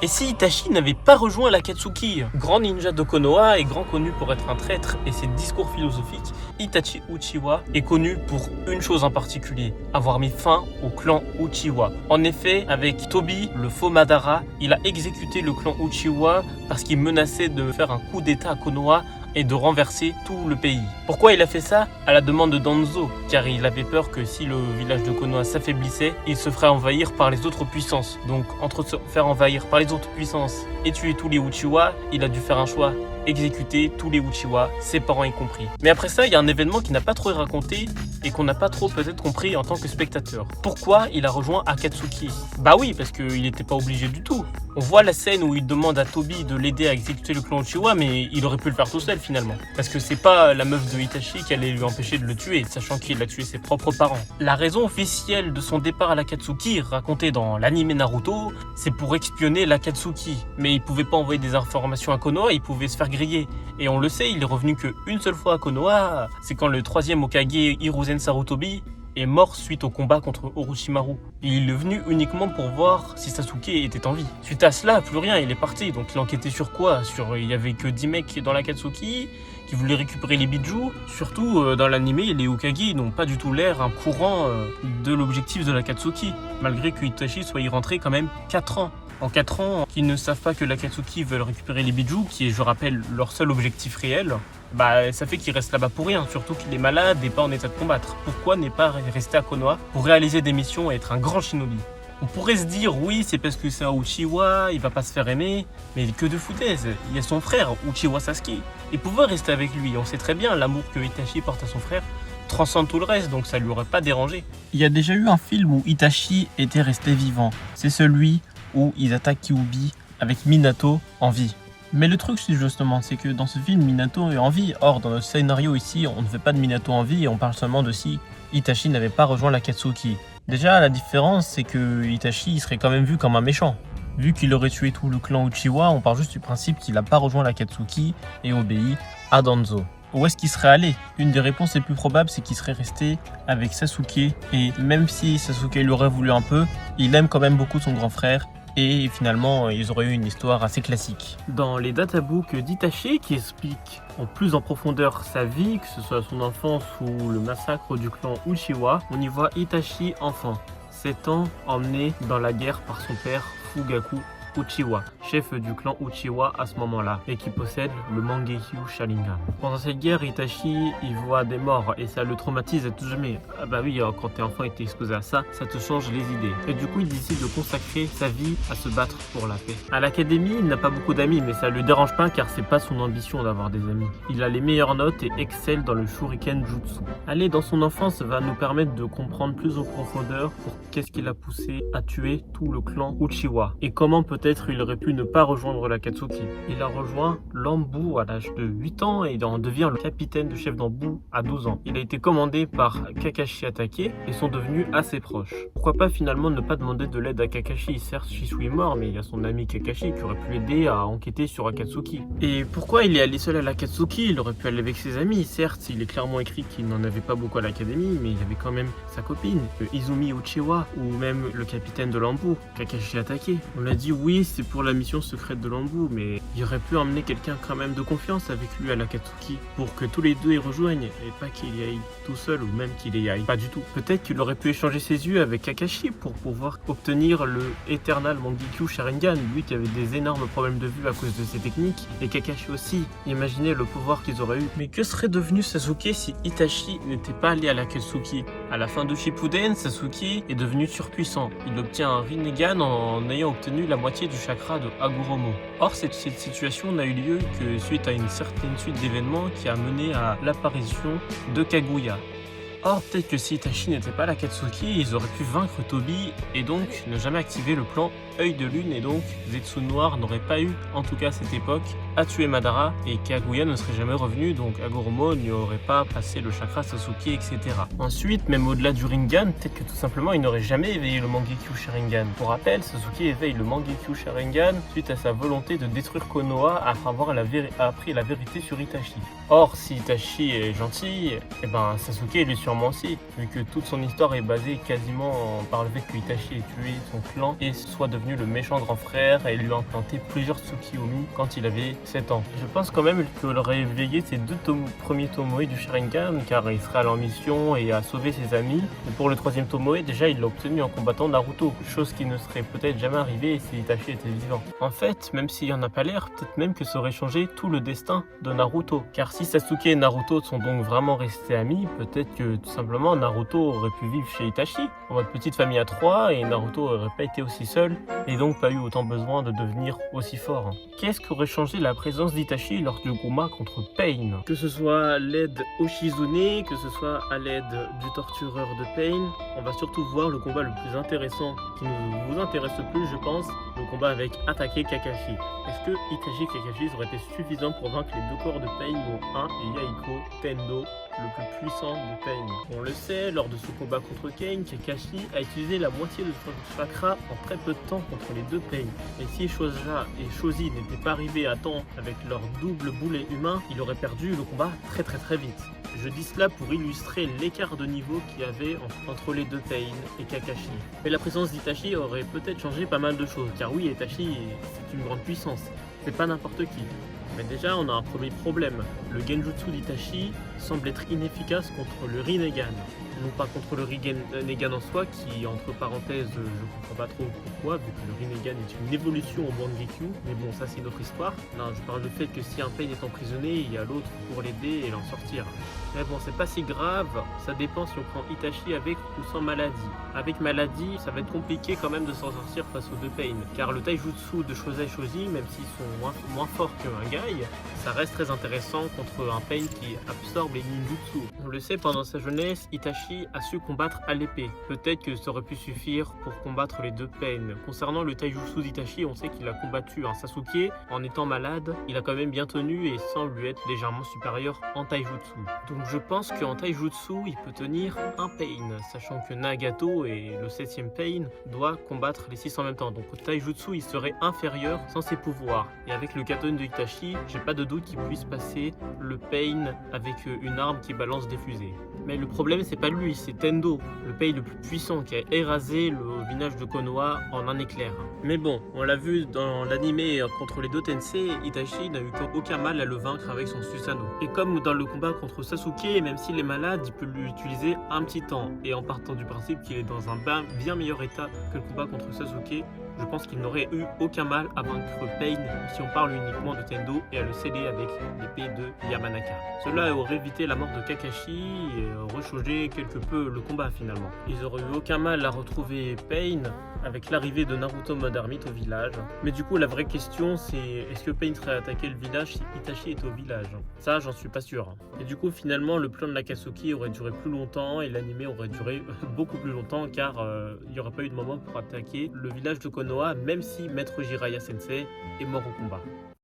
Et si Itachi n'avait pas rejoint l'Akatsuki? Grand ninja de Konoha et grand connu pour être un traître et ses discours philosophiques, Itachi Uchiwa est connu pour une chose en particulier, avoir mis fin au clan Uchiwa. En effet, avec Tobi, le faux Madara, il a exécuté le clan Uchiwa parce qu'il menaçait de faire un coup d'état à Konoha et de renverser tout le pays. Pourquoi il a fait ça? À la demande de Danzo, car il avait peur que si le village de Konoha s'affaiblissait, il se ferait envahir par les autres puissances. Donc entre se faire envahir par les autres puissances et tuer tous les Uchiwa, il a dû faire un choix, exécuter tous les Uchiwa, ses parents y compris. Mais après ça, il y a un événement qui n'a pas trop raconté et qu'on n'a pas trop peut-être compris en tant que spectateur. Pourquoi il a rejoint Akatsuki? Bah oui, parce qu'il n'était pas obligé du tout. On voit la scène où il demande à Tobi de l'aider à exécuter le clan Uchiwa, mais il aurait pu le faire tout seul finalement. Parce que c'est pas la meuf de Itachi qui allait lui empêcher de le tuer, sachant qu'il a tué ses propres parents. La raison officielle de son départ à l'Akatsuki, racontée dans l'anime Naruto, c'est pour espionner l'Akatsuki. Mais il pouvait pas envoyer des informations à Konoha, il pouvait se faire griller. Et on le sait, il est revenu qu'une seule fois à Konoha, c'est quand le troisième Hokage Hiruzen Sarutobi est mort suite au combat contre Orochimaru. Il est venu uniquement pour voir si Sasuke était en vie. Suite à cela, plus rien, il est parti. Donc il enquêtait sur quoi? Il y avait que 10 mecs dans l'Akatsuki qui voulaient récupérer les bijoux. Surtout dans l'anime, les Hokage n'ont pas du tout l'air un courant de l'objectif de l'Akatsuki. Malgré que Itachi soit y rentré quand même 4 ans. En 4 ans, qu'ils ne savent pas que l'Akatsuki veulent récupérer les bijoux, qui est, je rappelle, leur seul objectif réel, bah ça fait qu'il reste là-bas pour rien, surtout qu'il est malade et pas en état de combattre. Pourquoi n'est pas resté à Konoha pour réaliser des missions et être un grand shinobi? On pourrait se dire, oui, c'est parce que c'est un Uchiwa, il va pas se faire aimer, mais que de foutaise, il y a son frère, Uchiwa Sasuke. Il pouvait rester avec lui, on sait très bien l'amour que Itachi porte à son frère transcende tout le reste, donc ça lui aurait pas dérangé. Il y a déjà eu un film où Itachi était resté vivant, c'est celui où ils attaquent Kyuubi avec Minato en vie. Mais le truc, c'est justement, c'est que dans ce film, Minato est en vie. Or, dans notre scénario ici, on ne fait pas de Minato en vie et on parle seulement de si Itachi n'avait pas rejoint l'Akatsuki. Déjà, la différence, c'est que Itachi il serait quand même vu comme un méchant. Vu qu'il aurait tué tout le clan Uchiwa, on part juste du principe qu'il n'a pas rejoint l'Akatsuki et obéi à Danzo. Où est-ce qu'il serait allé? Une des réponses les plus probables, c'est qu'il serait resté avec Sasuke. Et même si Sasuke l'aurait voulu un peu, il aime quand même beaucoup son grand frère. Et finalement, ils auraient eu une histoire assez classique. Dans les databooks d'Itachi, qui expliquent plus en profondeur sa vie, que ce soit son enfance ou le massacre du clan Uchiwa, on y voit Itachi enfant, 7 ans, emmené dans la guerre par son père Fugaku Uchiwa, chef du clan Uchiwa à ce moment-là, et qui possède le Mangekyo Sharingan. Pendant cette guerre, Itachi il voit des morts et ça le traumatise à tout jamais. Ah bah oui, quand t'es enfant et t'es exposé à ça, ça te change les idées. Et du coup, il décide de consacrer sa vie à se battre pour la paix. À l'académie, il n'a pas beaucoup d'amis, mais ça le dérange pas car c'est pas son ambition d'avoir des amis. Il a les meilleures notes et excelle dans le Shuriken Jutsu. Aller dans son enfance va nous permettre de comprendre plus en profondeur pour qu'est-ce qui l'a poussé à tuer tout le clan Uchiwa et comment peut-être il aurait pu ne pas rejoindre l'Akatsuki. Il a rejoint l'Anbu à l'âge de 8 ans et en devient le capitaine de chef d'Anbu à 12 ans. Il a été commandé par Kakashi Hatake et sont devenus assez proches. Pourquoi pas finalement ne pas demander de l'aide à Kakashi? Certes, Shisui est mort, mais il y a son ami Kakashi qui aurait pu l'aider à enquêter sur Akatsuki. Et pourquoi il est allé seul à l'Akatsuki? Il aurait pu aller avec ses amis. Certes, il est clairement écrit qu'il n'en avait pas beaucoup à l'académie, mais il y avait quand même sa copine, Izumi Uchiwa, ou même le capitaine de l'Anbu, Kakashi Hatake. On l'a dit, oui, c'est pour la mission secrète de l'Anbu, mais il aurait pu emmener quelqu'un quand même de confiance avec lui à l'Akatsuki pour que tous les deux y rejoignent et pas qu'il y aille tout seul ou même qu'il y aille pas du tout. Peut-être qu'il aurait pu échanger ses yeux avec Kakashi pour pouvoir obtenir le Eternal Mangekyo Sharingan, lui qui avait des énormes problèmes de vue à cause de ses techniques, et Kakashi aussi. Imaginez le pouvoir qu'ils auraient eu. Mais que serait devenu Sasuke si Itachi n'était pas allé à l'Akatsuki? À la fin de Shippuden, Sasuke est devenu surpuissant. Il obtient un Rinnegan en ayant obtenu la moitié du chakra de Hagoromo. Or, cette situation n'a eu lieu que suite à une certaine suite d'événements qui a mené à l'apparition de Kaguya. Or, peut-être que si Itachi n'était pas l'Akatsuki, ils auraient pu vaincre Tobi et donc ne jamais activer le plan Œil de Lune et donc Zetsu Noir n'aurait pas eu, en tout cas à cette époque, à tuer Madara et Kaguya ne serait jamais revenu, donc Hagoromo n'y aurait pas passé le chakra Sasuke, etc. Ensuite, même au-delà du Rinnegan, peut-être que tout simplement il n'aurait jamais éveillé le Mangekyo Sharingan. Pour rappel, Sasuke éveille le Mangekyo Sharingan suite à sa volonté de détruire Konoha après avoir appris la vérité sur Itachi. Or, si Itachi est gentil, et ben Sasuke l'est sûrement aussi, vu que toute son histoire est basée quasiment par le fait que Itachi ait tué son clan et soit devenu devenu le méchant grand frère et lui a implanté plusieurs Tsukiyomi quand il avait 7 ans. Je pense quand même qu'il aurait éveillé ses deux premiers Tomoe du Sharingan car il serait allé en mission et a sauvé ses amis. Et pour le troisième Tomoe, déjà il l'a obtenu en combattant Naruto, chose qui ne serait peut-être jamais arrivée si Itachi était vivant. En fait, même s'il n'y en a pas l'air, peut-être même que ça aurait changé tout le destin de Naruto. Car si Sasuke et Naruto sont donc vraiment restés amis, peut-être que tout simplement Naruto aurait pu vivre chez Itachi en mode petite famille à 3 et Naruto aurait pas été aussi seul et donc pas eu autant besoin de devenir aussi fort. Qu'est-ce qu'aurait changé la présence d'Itachi lors du combat contre Pain? Que ce soit à l'aide Oshizune, que ce soit à l'aide du tortureur de Pain, on va surtout voir le combat le plus intéressant qui nous intéresse le plus, je pense, le combat avec Atake Kakashi. Est-ce que Itachi et Kakashi auraient été suffisants pour vaincre les deux corps de Pain, dont un et Yahiko Tendo, le plus puissant de Pain? On le sait, lors de ce combat contre Kane, Kakashi a utilisé la moitié de son chakra en très peu de temps contre les deux Pain. Et si Shoja et Shoji n'étaient pas arrivés à temps avec leur double boulet humain, il aurait perdu le combat très vite. Je dis cela pour illustrer l'écart de niveau qu'il y avait entre les deux Pain et Kakashi. Mais la présence d'Itachi aurait peut-être changé pas mal de choses, car oui, Itachi c'est une grande puissance, c'est pas n'importe qui. Mais déjà, on a un premier problème. Le Genjutsu d'Itachi semble être inefficace contre le Rinnegan. Non pas contre le Rinnegan en soi, qui, entre parenthèses, je comprends pas trop pourquoi, vu que le Rinnegan est une évolution au Mangekyu. Mais bon, ça c'est une autre histoire. Non, je parle du fait que si un Pain est emprisonné, il y a l'autre pour l'aider et l'en sortir. Mais bon, c'est pas si grave, ça dépend si on prend Itachi avec ou sans maladie. Avec maladie, ça va être compliqué quand même de s'en sortir face aux deux Pain. Car le taijutsu de Shoja et Shoji, même s'ils sont moins forts qu'un Gai, ça reste très intéressant contre un Pain qui absorbe les ninjutsu. On le sait, pendant sa jeunesse, Itachi a su combattre à l'épée. Peut-être que ça aurait pu suffire pour combattre les deux Pain. Concernant le taijutsu d'Itachi, on sait qu'il a combattu un Sasuke en étant malade. Il a quand même bien tenu et semble lui être légèrement supérieur en taijutsu. Donc je pense qu'en taijutsu, il peut tenir un Pain, sachant que Nagato et le 7ème Pain doit combattre les 6 en même temps. Donc au taijutsu, il serait inférieur sans ses pouvoirs. Et avec le Katon de Itachi, j'ai pas de doute qu'il puisse passer le Pain avec une arme qui balance des fusées. Mais le problème, c'est pas lui, c'est Tendo, le Pain le plus puissant qui a érasé le village de Konoha en un éclair. Mais bon, on l'a vu dans l'animé contre les deux Tensei, Itachi n'a eu aucun mal à le vaincre avec son Susanoo. Et comme dans le combat contre Sasuke, même s'il est malade, il peut l'utiliser un petit temps. Et en partant du principe qu'il est dans un bien meilleur état que le combat contre Sasuke, je pense qu'il n'aurait eu aucun mal à vaincre Pain si on parle uniquement de Tendo et à le sceller avec l'épée de Yamanaka. Cela aurait évité la mort de Kakashi et aurait changé quelque peu le combat finalement. Ils auraient eu aucun mal à retrouver Pain avec l'arrivée de Naruto mode ermite au village. Mais du coup la vraie question c'est est-ce que Pain serait attaqué le village si Itachi est au village? Ça j'en suis pas sûr. Et du coup finalement le plan de l'Akatsuki aurait duré plus longtemps et l'anime aurait duré beaucoup plus longtemps car il n'y aurait pas eu de moment pour attaquer le village de Konoha même si Maître Jiraiya Sensei est mort au combat.